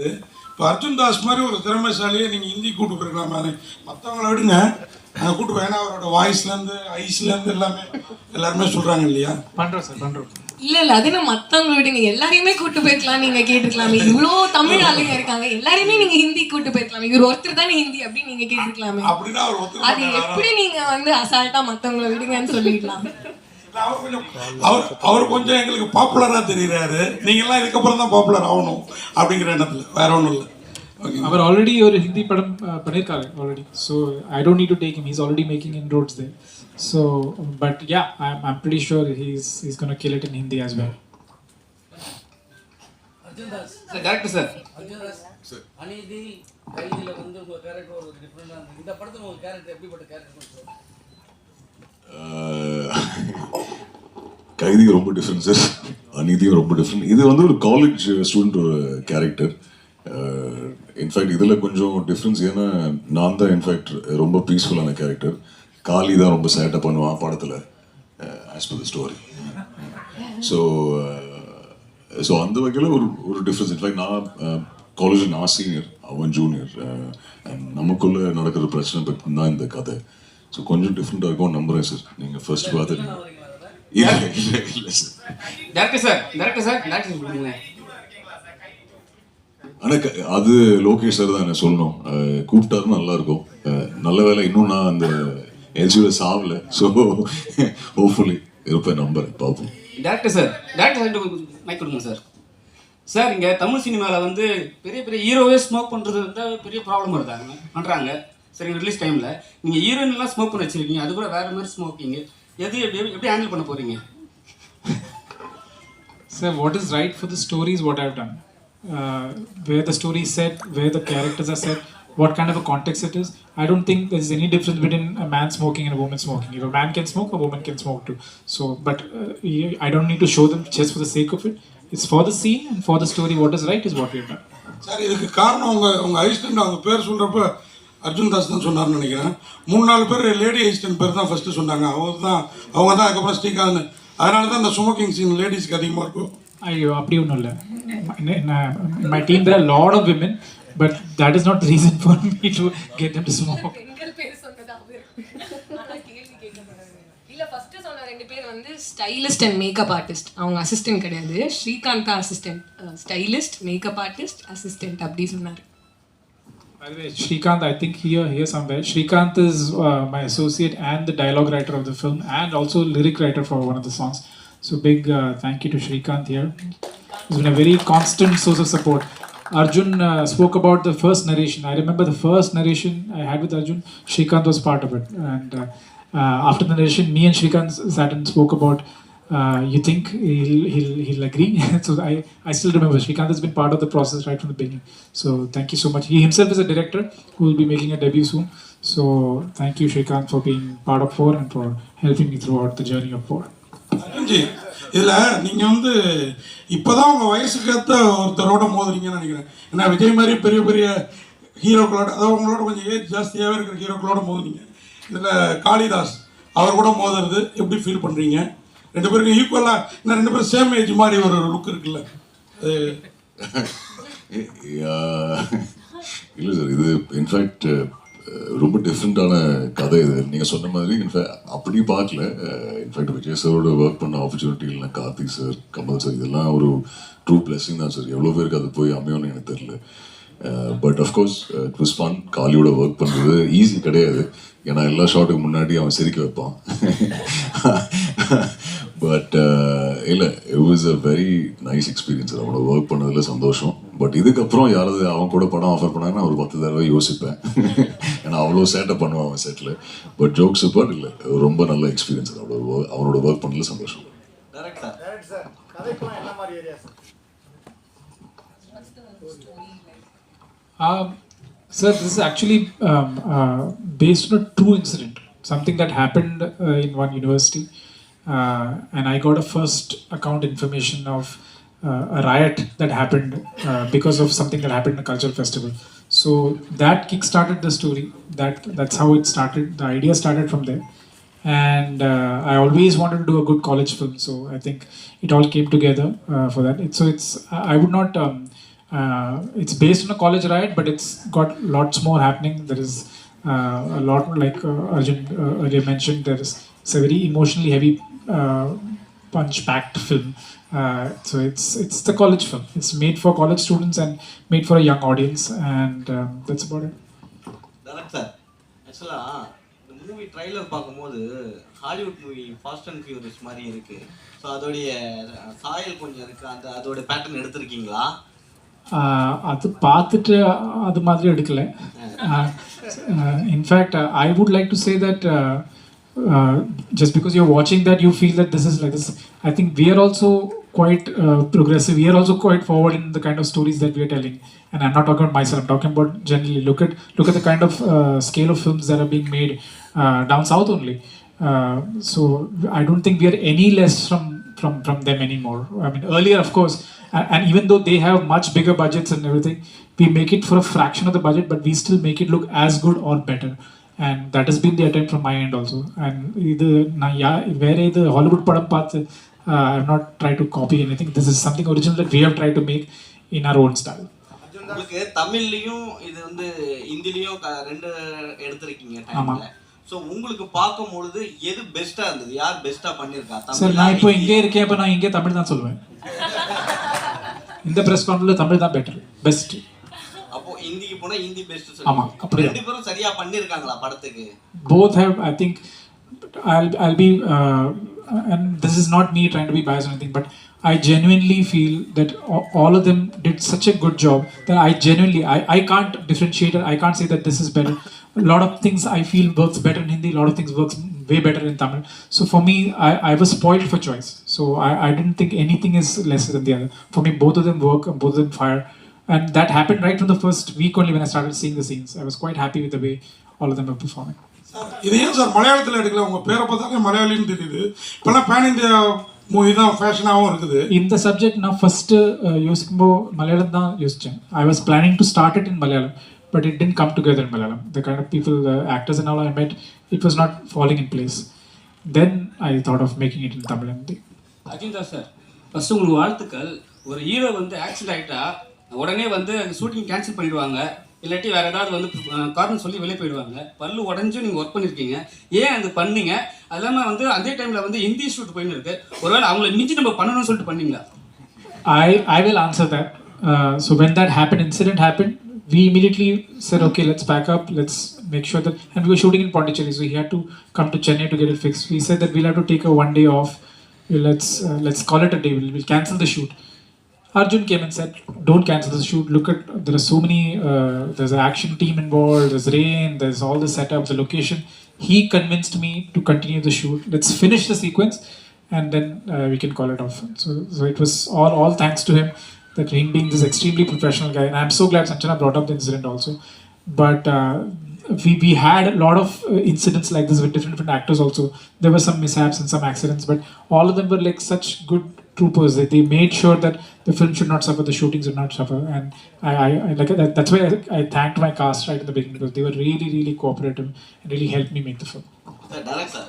இப்போ அர்ஜுன் தாஸ் மாதிரி ஒரு திறமைசாலியை நீங்கள் ஹிந்தி கூட்டு போயிருக்கலாமே, மற்றவங்கள விடுங்க, கூட்டு போய், ஏன்னா அவரோட வாய்ஸ்லேருந்து ஐஸ்லேருந்து எல்லாருமே சொல்கிறாங்க இல்லையா? பண்ணுறோம் சார், பண்ணுறோம். இல்ல அது நான் மத்தவங்க விடுங்க, எல்லாரையுமே கூட்டு போயிருக்கலாம். நீங்க கேட்டுருக்கலாமே, இவ்வளோ தமிழ் ஆளுங்க இருக்காங்க, எல்லாரையுமே நீங்க ஹிந்தி கூட்டு போயிருக்கலாம். இவர் ஒருத்தர் தானே ஹிந்தி அப்படின்னு நீங்க கேட்டுருக்கலாமே. அப்படின்னா அது எப்படி நீங்க அசால்ட்டா மத்தவங்களை விடுங்கன்னு சொல்லிக்கலாம். அவர் கொஞ்சம் எங்களுக்கு பாப்புலரா தெரியுறாரு. நீங்கெல்லாம் இதுக்கப்புறம் தான் பாப்புலர் ஆகணும் அப்படிங்கிற எண்ணத்துல, வேற ஒன்றும் இல்லை. அவர் ஆல்ரெடி ஒரு ஹிந்தி படம் பண்ணியிருக்காரு already. So I don't need to take him. He's already making inroads there. So but yeah, I'm pretty sure he's gonna kill it in Hindi as well. Arjun Das sir, director sir. Arjun Das sir, Aneethi கைதில உங்க character ஒரு டிஃபரெண்டா இருந்துச்சு. இந்த படத்துல உங்க character எப்படிப்பட்ட character sir? கைதி ரொம்ப டிஃப்ரெண்ட் சார், அநீதியும் ரொம்ப டிஃப்ரெண்ட். இது ஒரு காலேஜ் ஸ்டூடெண்ட் ஒரு கேரக்டர். இன்ஃபேக்ட் இதில் கொஞ்சம் டிஃப்ரென்ஸ், ஏன்னா நான் தான் இன்ஃபேக்ட் ரொம்ப பீஸ்ஃபுல்லான கேரக்டர். காளி தான் ரொம்ப சேட்டை பண்ணுவான் படத்தில், as per the story. So அந்த வகையில் ஒரு டிஃப்ரென்ஸ். இன்ஃபேக்ட் நான் காலேஜில் நான் சீனியர், அவன் ஜூனியர். நமக்குள்ளே நடக்கிற பிரச்சனை பற்றி தான் இந்த கதை. ஸோ கொஞ்சம் டிஃப்ரெண்ட்டாக இருக்கும் நம்புறேன் சார். நீங்கள் ஃபர்ஸ்ட் பார்த்துட்டு இல்லை சார். டேரக்டர் சார் ஆனால் அது லோகேஷ் சார் தான் என்ன சொல்லணும், கூப்பிட்டாருன்னு நல்லா இருக்கும். நல்ல வேலை இன்னும் நான் அந்த எல்ஜியோட சாவல. ஸோ ஹோப்ஃபுல்லி இருப்பேன், நம்புறேன், பார்ப்போம். டேரக்டர் சார் மைக் கொடுங்க சார். சார் இங்கே தமிழ் சினிமாவில் பெரிய பெரிய ஹீரோவே ஸ்மோக் பண்ணுறது பெரிய ப்ராப்ளம் வருதாங்க பண்ணுறாங்க. சரி, ரிலீஸ் டைமில் நீங்கள் ஹீரோயின்லாம் ஸ்மோக் பண்ணி வச்சுருக்கீங்க, அது கூட வேறு மாதிரி ஸ்மோக்கிங். எப்படி ஹேண்டில் பண்ண போகிறீங்க? Sir, what is right for the story is what I've done. Where the story is set, where the characters are set, what kind of a context it is. I don't think there's any difference between a man smoking and a woman smoking. If a man can smoke, a woman can smoke too. So, but I don't need to show them just for the sake of it. It's for the scene and for the story. What is right is what we've done. Sir, இதுக்கு காரணம் உங்கள் assistant அவங்க பேர் சொல்கிறப்ப அர்ஜுன் தாஸ் தான் சொன்னார்னு நினைக்கிறேன். 3-4 பேர் லேடி அசிஸ்டன்ட் பேர் தான் ஃபஸ்ட்டு சொன்னாங்க. அவங்க தான் அதுக்கப்புறம் ஸ்ரீகாந்த். அதனால தான் இந்த ஸ்மோக்கிங் சீன் லேடிஸ்க்கு அதிகமாக இருக்கும். ஐயோ, அப்படி ஒன்றும் இல்லை. In my team there are a lot of women, but that is not the reason for me to get them to smoke. பெண்கள் பேர் சொன்னது அவர். ஆனா கேள்வி கேட்கப்படாது. இல்ல ஃபர்ஸ்ட் சொன்ன 2 பேர் ஸ்டைலிஸ்ட் அண்ட் மேக்கப் ஆர்டிஸ்ட். அவங்க அசிஸ்டன்ட் கிடையாது. ஸ்ரீகாந்த் தான் assistant. Stylist, makeup artist, assistant அப்படி சொன்னார். By the way, Srikanth, I think here somewhere. Srikanth is my associate and the dialogue writer of the film, and also lyric writer for one of the songs. So big thank you to Srikanth here. He's been a very constant source of support. Arjun spoke about the first narration. I remember the first narration I had with Arjun. Srikanth was part of it, and after the narration, me and Srikanth sat and spoke about. You think he'll agree? So I still remember Srikanth has been part of the process right from the beginning. So thank you so much. He himself is a director who will be making a debut soon. So thank you, Srikanth, for being part of 4 and for helping me throughout the journey of 4. அர்ஜுன்ஜி, இதில் நீங்கள் இப்போதான் உங்கள் வயசுக்கேற்ற ஒருத்தரோட மோதுறீங்கன்னு நினைக்கிறேன். ஏன்னா விஜய் மாதிரி பெரிய பெரிய ஹீரோக்களோட, அதாவது உங்களோட கொஞ்சம் ஏஜ் ஜாஸ்தியாகவே இருக்கிற ஹீரோக்களோட மோதுறீங்க. இதில் காளிதாஸ் அவர் கூட மோதுறது எப்படி ஃபீல் பண்ணுறீங்க? 2 பேருக்கு ஈக்குவலாக, இன்னும் 2 பேரும் சேம் ஏஜ் மாதிரி ஒரு லுக் இருக்குல்ல? இல்லை சார், இது இன்ஃபேக்ட் ரொம்ப டிஃப்ரெண்ட்டான கதை. இது நீங்கள் சொன்ன மாதிரி இன்ஃபேக்ட் அப்படி பார்க்கல. இன்ஃபேக்ட் விஜய் சாரோட ஒர்க் பண்ண ஆப்பர்ச்சுனிட்டி இல்லைனா கார்த்திக் சார், கமல் சார், இதெல்லாம் ஒரு ட்ரூ பிளெஸிங் தான் சார். எவ்வளோ பேருக்கு அது போய் அமையும்னு எனக்கு தெரியல. But of course it was fun. காலியோட ஒர்க் பண்ணுறது ஈஸி கிடையாது, ஏன்னா எல்லா ஷாட்டுக்கு முன்னாடி அவன் சிரிக்க வைப்பான். பட் இல்லை, it was a very nice experience. அவனோட ஒர்க் பண்ணதில் சந்தோஷம். பட் இதுக்கப்புறம் யாராவது அவன் கூட படம் ஆஃபர் பண்ணாங்கன்னா ஒரு 10 தடவை யோசிப்பேன். ஏன்னா அவ்வளோ சேட்டை பண்ணுவான் அவன் செட்டில். பட் ஜோக்ஸ் பட் இல்லை, ரொம்ப நல்ல எக்ஸ்பீரியன்ஸ். அவனோட ஒர்க் பண்ணதில் சந்தோஷம். Sir, this is actually based on a true incident, something that happened in one university, and I got a first account information of a riot that happened because of something that happened in a cultural festival. So that kick-started the story. That's how it started. The idea started from there, and I always wanted to do a good college film. So I think it all came together for that. I would not It's based on a college riot, but it's got lots more happening. There is a lot, like Arjun earlier mentioned, it's a very emotionally heavy, punch-packed film. So it's the college film. It's made for college students and made for a young audience, and that's about it. Director ஆக்சுவலாக இந்த movie trailer பார்க்கும்போது Hollywood movie fast and furious மாதிரி இருக்குது. So அதோடைய சாயல் கொஞ்சம் இருக்குது. அதோட பேட்டர்ன் எடுத்திருக்கீங்களா? அது பார்த்துட்டு அது மாதிரி எடுக்கல. In fact I would like to say that just because you're watching that you feel that this is like this. I think we are also quite progressive. We are also quite forward in the kind of stories that we are telling. And I'm not talking about myself, I'm talking about generally. Look at the kind of scale of films that are being made down south only. So I don't think we are any less from them anymore. I mean, earlier, of course, and even though they have much bigger budgets and everything, we make it for a fraction of the budget, but we still make it look as good or better. And that has been the attempt from my end also. And where the Hollywood padam path, I have not tried to copy anything. This is something original that we have tried to make in our own style. உங்களுக்கு தமிழ்லையும் இது வந்து ஹிந்திலையும் ரெண்டு எடுத்திருக்கீங்க டைம்ல. So உங்களுக்கு பார்க்கும்பொழுது எது பெஸ்ட்டாக இருந்தது? யார் பெஸ்ட்டாக பண்ணியிருக்கா? சார், நான் இப்போ இங்கே இருக்கேன். இப்போ நான் இங்கே தமிழ் தான் சொல்லுவேன். இந்த ப்ரெஸ் கான்ஃபரன்ஸ்ல தமிழ் தான் பெஸ்ட். அப்போ ஹிந்திக்கு போனா ஹிந்தி பெஸ்ட். ஆமா, அப்படி ரெண்டு பேரும் சரியா பண்ணிருக்காங்களா படத்துக்கு? Both have, I think, I'll be and this is not me trying to be biased or anything, but I genuinely feel that all of them did such a good job that I can't differentiate it. I can't say that this is better. A lot of things I feel works better in Hindi, a lot of things works way better in Tamil. So for me, I was spoiled for choice. So I didn't think anything is lesser than the other. For me, both of them work and both of them fire. And that happened right from the first week only when I started seeing the scenes. I was quite happy with the way all of them were performing. இது ஏன் sir மலையாளத்தில் எடுக்கல? உங்கள் பேரை பார்த்தாலே மலையாளின்னு தெரியுது. இப்போலாம் pan India movie தான் ஃபேஷனாகவும் இருக்குது. இந்த சப்ஜெக்ட் நான் ஃபஸ்ட்டு யோசிக்கும்போது மலையாளம் தான் யோசித்தேன். I was planning to start it in Malayalam, but it didn't come together in Malayalam. The kind of people, the actors and all I met, it was not falling in place. Then I thought of making it in Tamil and Hindi. Arjun Das sir, first உங்களுக்கு வாழ்த்துக்கள். ஒரு hero வந்து accident ஆகிட்டா உடனே வந்து shooting cancel பண்ணிடுவாங்க, இல்லாட்டி வேறு ஏதாவது வந்து காரணம் சொல்லி வெளியே போயிடுவாங்க. பல்லு உடஞ்சும் நீங்கள் ஒர்க் பண்ணியிருக்கீங்க. ஏன் அது பண்ணீங்க? அது இல்லாமல் வந்து அதே டைமில் வந்து ஹிந்தி ஷூட் போயின்னு இருக்கு. ஒருவேளை அவங்கள மிஞ்சி நம்ம பண்ணணும்னு சொல்லிட்டு பண்ணீங்களா? I will answer that. So when that incident happened, we immediately said, okay, let's pack up, let's make sure that, and we were shooting in Pondicherry, so he had to come to Chennai to get it fixed. We said that we'll have to take a 1 day off. Let's call it a day. We'll cancel the shoot. Arjun came and said, don't cancel the shoot. Look at, there are so many, there's an action team involved, there's rain, there's all the setups, the location. He convinced me to continue the shoot. Let's finish the sequence and then we can call it off. So it was all thanks to him, that him being this extremely professional guy. And I'm so glad Sanjana brought up the incident also. But we had a lot of incidents like this with different actors also. There were some mishaps and some accidents, but all of them were like such good troopers that they made sure that the film should not suffer, the shootings should not suffer. And I like that. That's why I thanked my cast right at the beginning, because they were really cooperative and really helped me make the film. Director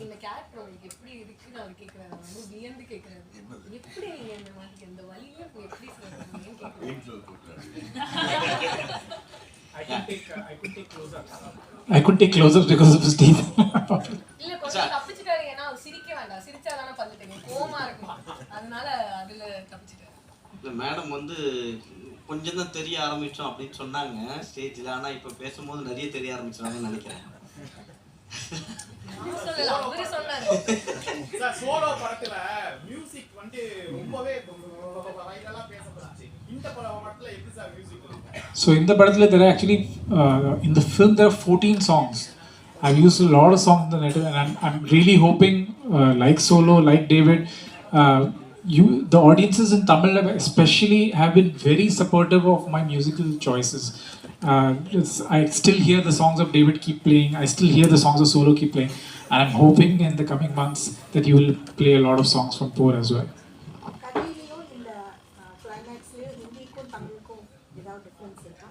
இந்த character உங்களுக்கு எப்படி இருக்குன்னு அவர் கேட்குறாரு. வந்து வியந்து கேட்குறாரு, எப்படி நீங்கள் இந்த மாதிரி இந்த வழியில எப்படி I couldn't take close-ups because of his teeth. இல்ல கொஞ்சம் தப்பிச்சிட்டாரு. ஏன்னா சிரிக்க வேண்டாம், சிரிச்சாதானே பார்த்துட்டீங்க, கோமா இருக்கும், அதனால அதுல தப்பிச்சிட்டாரு. இல்லை மேடம் வந்து கொஞ்சம் தான் தெரிய ஆரம்பித்தோம் அப்படின்னு சொன்னாங்க ஸ்டேஜில். ஆனால் இப்போ பேசும்போது நிறைய தெரிய ஆரம்பிச்சிடாங்கன்னு நினைக்கிறேன். அவரு சொன்னாரு. சோலோ படத்துல மியூசிக் வந்து ரொம்பவே வைரலா பேசப்பட்டுச்சு. இந்த படத்துல எப்படி sir music? So in the Badathile, there are actually, in the film there are 14 songs. I've used a lot of songs in the net, and I'm really hoping, like Solo, like David, the audiences in Tamil especially have been very supportive of my musical choices. I still hear the songs of David keep playing, I still hear the songs of Solo keep playing, and I'm hoping in the coming months that you will play a lot of songs from Poor as well.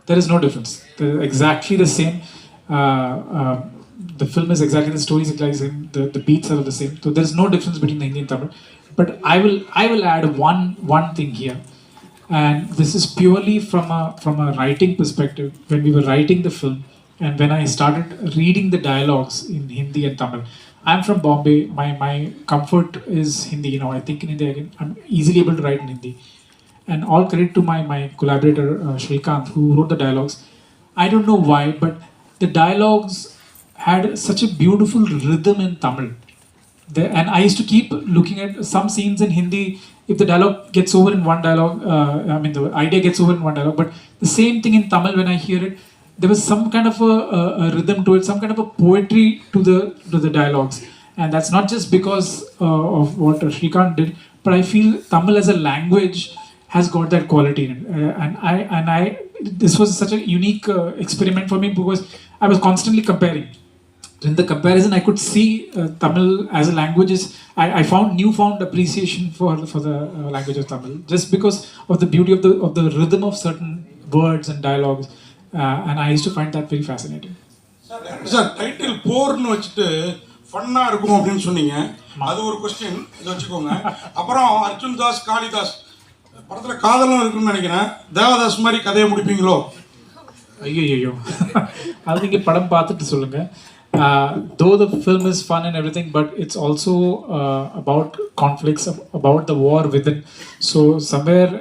There is no difference. They're exactly the same. The film is exactly, the story is exactly the same. The beats are the same. So there is no difference between the Hindi and Tamil. But I will add one thing here. and this is purely from a writing perspective. When we were writing the film, and when I started reading the dialogues in Hindi and Tamil, I'm from Bombay. My comfort is Hindi. You know, I think in India I'm easily able to write in Hindi. And all credit to my collaborator Shrikant, who wrote the dialogues. I don't know why, but the dialogues had such a beautiful rhythm in Tamil. And I used to keep looking at some scenes in Hindi. If the dialogue gets over in one dialogue, I mean the idea gets over in one dialogue, but the same thing in Tamil, when I hear it, there was some kind of a rhythm to it, some kind of a poetry to the dialogues. And that's not just because of what Shrikant did, but I feel Tamil as a language has got that quality in it. And I this was such a unique experiment for me, because I was constantly comparing. In the comparison, I could see Tamil as a language I found newfound appreciation for the language of Tamil, just because of the beauty of the rhythm of certain words and dialogues, and I used to find that very fascinating. Sir title போர்னு வச்சுட்டு ஃபன்னாக இருக்கும் அப்படின்னு சொன்னீங்க, அது ஒரு question, இதை வச்சுக்கோங்க. அப்புறம் அர்ஜுன் தாஸ் காளிதாஸ் படத்தில் காதலும் இருக்குன்னு நினைக்கிறேன். தேவதாஸ் மாதிரி கதையை முடிப்பீங்களோ? ஐயோ அது நீங்கள் படம் பார்த்துட்டு சொல்லுங்கள். Though the film is fun and everything, but it's also about conflicts, about the war within. So somewhere,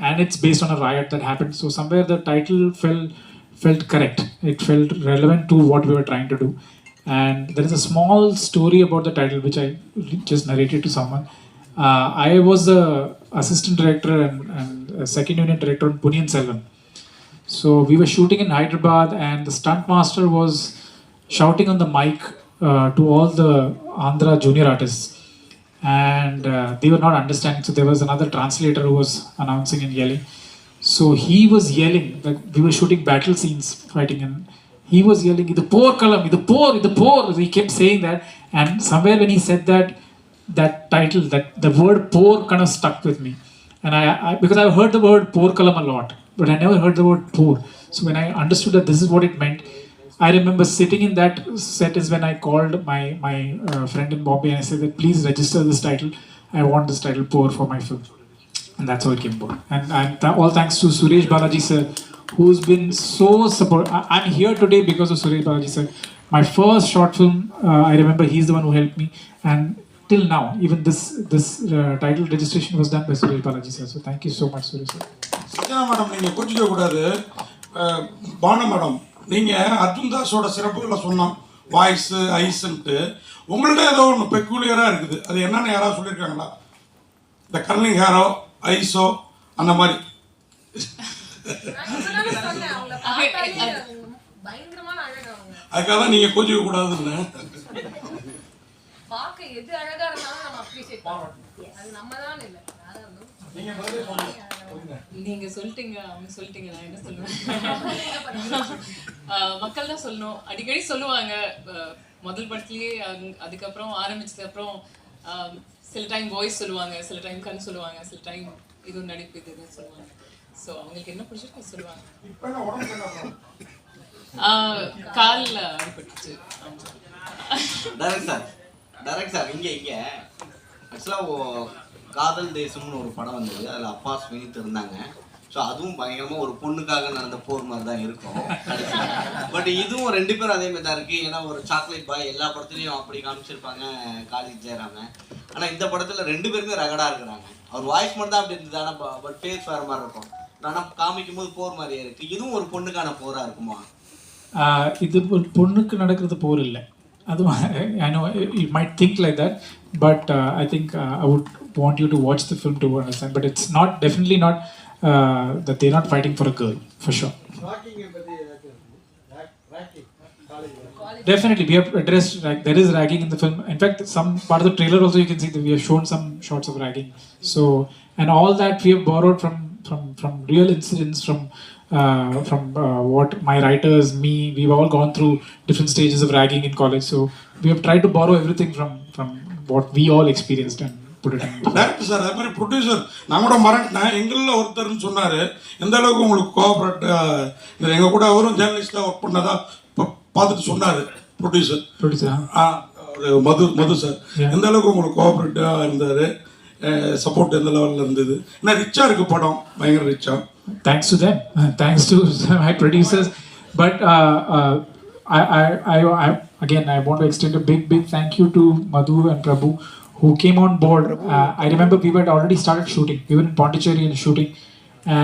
and it's based on a riot that happened. So somewhere the title felt correct. It felt relevant to what we were trying to do. And there is a small story about the title which I just narrated to someone. I was the assistant director and second unit director on Punniyin Selvan. So we were shooting in Hyderabad, and the stunt master was shouting on the mic to all the Andhra junior artists, and they were not understanding. So there was another translator who was announcing and yelling. So he was yelling, like we were shooting battle scenes, fighting, and he was yelling, "Idu por kalam, idu por." He kept saying that, and somewhere when he said that title, that the word "por" kind of stuck with me, and I because I heard the word "por kalam" a lot, but I never heard the word "por." So when I understood that this is what it meant, I remember sitting in that set is when I called my friend in Bombay and I said that please register this title. I want this title "Pour" for my film, and that's how it came about. And all thanks to Suresh Balaji sir, who's been so supportive. I'm here today because of Suresh Balaji sir. My first short film, I remember he's the one who helped me, and till now, even this title registration was done by Suresh Balaji sir. So thank you so much, Suresh sir. Sathya madam, நீங்கள் கோச்சிக்க கூடாது. Banu madam, நீங்கள் அர்ஜுன் தாஸோட சிறப்புகளை சொன்னோம், voice ஐஸுன்ட்டு. உங்கள்ட்ட ஏதோ ஒன்று பெக்குலியராக இருக்குது, அது என்னென்னு யாராவது சொல்லியிருக்காங்களா? இந்த கர்லிங் ஹேரோ, ஐஸோ, அந்த மாதிரி. அதுக்காக தான் நீங்கள் கோச்சிக்க கூடாதுன்னு. நீங்க சொல்லிட்டீங்க, அவங்க சொல்லிட்டீங்க, நான் என்ன சொல்லுவேன்? மக்கள் தான் சொல்லணும். அடிக்கடி சொல்லுவாங்க முதல் படத்துலயே, அதுக்கப்புறம் ஆரம்பிச்சது அப்புறம் சில டைம் வாய்ஸ் சொல்லுவாங்க, சில டைம் கண் சொல்லுவாங்க, சில டைம் இது நடிப்பு இதுன்னு சொல்லுவாங்க. ஸோ அவங்களுக்கு என்ன பிடிச்சிருக்கோ சொல்லுவாங்க. காலில் அடிபட்டுச்சு. டைரக்ட் சார் இங்கே ஆக்சுவலாக காதல் தேசம்னு ஒரு படம் வந்தது, அதில் அப்பா ஸ்மித் இருந்தாங்க. ஸோ அதுவும் பயங்கரமாக ஒரு பொண்ணுக்காக நடந்த போர் மாதிரி தான் இருக்கும். பட் இதுவும் ரெண்டு பேரும் அதே மாதிரி தான் இருக்குது. ஏன்னா ஒரு சாக்லேட் பாய் எல்லா படத்துலையும் அப்படி காமிச்சிருப்பாங்க காலேஜ் ஜெயராம. ஆனால் இந்த படத்தில் ரெண்டு பேருமே ரகடாக இருக்கிறாங்க. அவர் வாய்ஸ் மட்டும் தான் அப்படி இருந்தது, ஆனால் பட் ஃபேஸ் வேறு மாதிரி இருக்கும். ஆனால் காமிக்கும் போது போர் மாதிரியே இருக்குது. இதுவும் ஒரு பொண்ணுக்கான போராக இருக்குமா? இது ஒரு பொண்ணுக்கு நடக்கிறது போர் இல்லை. அதுவும் I know you might think like that, but I think I would want you to watch the film to understand. But it's not, definitely not that they're not fighting for a girl, for sure. Definitely, we have addressed there is ragging in the film. In fact, some part of the trailer also you can see that we have shown some shots of ragging. So, and all that we have borrowed from real incidents, from what my writers, me, we've all gone through different stages of ragging in college. So we have tried to borrow everything from what we all experienced and put it in. Director sir, அதே மாதிரி producer, நான் கூட மறந்துட்டேன், எங்களில் ஒருத்தர்னு சொன்னார். எந்த அளவுக்கு உங்களுக்கு கோஆப்ரேட், எங்கள் கூட அவரும் ஜேர்னலிஸ்டாக ஒர்க் பண்ணதா பார்த்துட்டு சொன்னார் ப்ரொடியூசர். மது சார் எந்த அளவுக்கு உங்களுக்கு கோஆப்ரேட்டிவாக இருந்தார், சப்போர்ட் எந்த லெவலில் இருந்தது? ஏன்னா ரிச்சாக இருக்குது படம், பயங்கர ரிச்சாக. Thanks to them, thanks to my producers. But again, I want to extend a big thank you to Madhu and Prabhu who came on board. I remember we had already started shooting. We were in Pondicherry and shooting,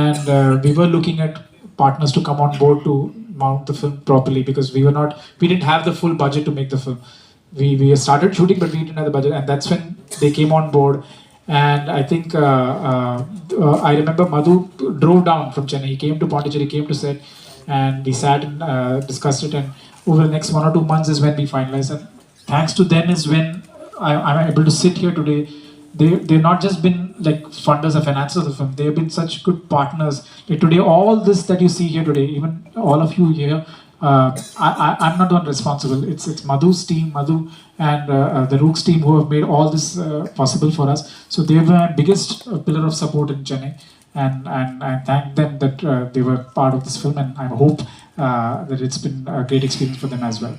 and we were looking at partners to come on board to mount the film properly because we didn't have the full budget to make the film. We started shooting, but we didn't have the budget, and that's when they came on board. And I think I remember Madhu drove down from Chennai. He came to Pondicherry, came to set, and we sat and discussed it. And over the next 1 or 2 months is when we finalized. And thanks to them is when I'm able to sit here today. They've not just been like funders or financiers of the film. They have been such good partners. Like today, all this that you see here today, even all of you here, I'm not the one responsible. It's Madhu's team, Madhu and the Rooks team who have made all this possible for us. So they were my biggest pillar of support in Chennai, and I thank them that they were part of this film, and I hope that it's been a great experience for them as well.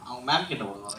அவங்க ma'am கிட்ட போடுவாங்க.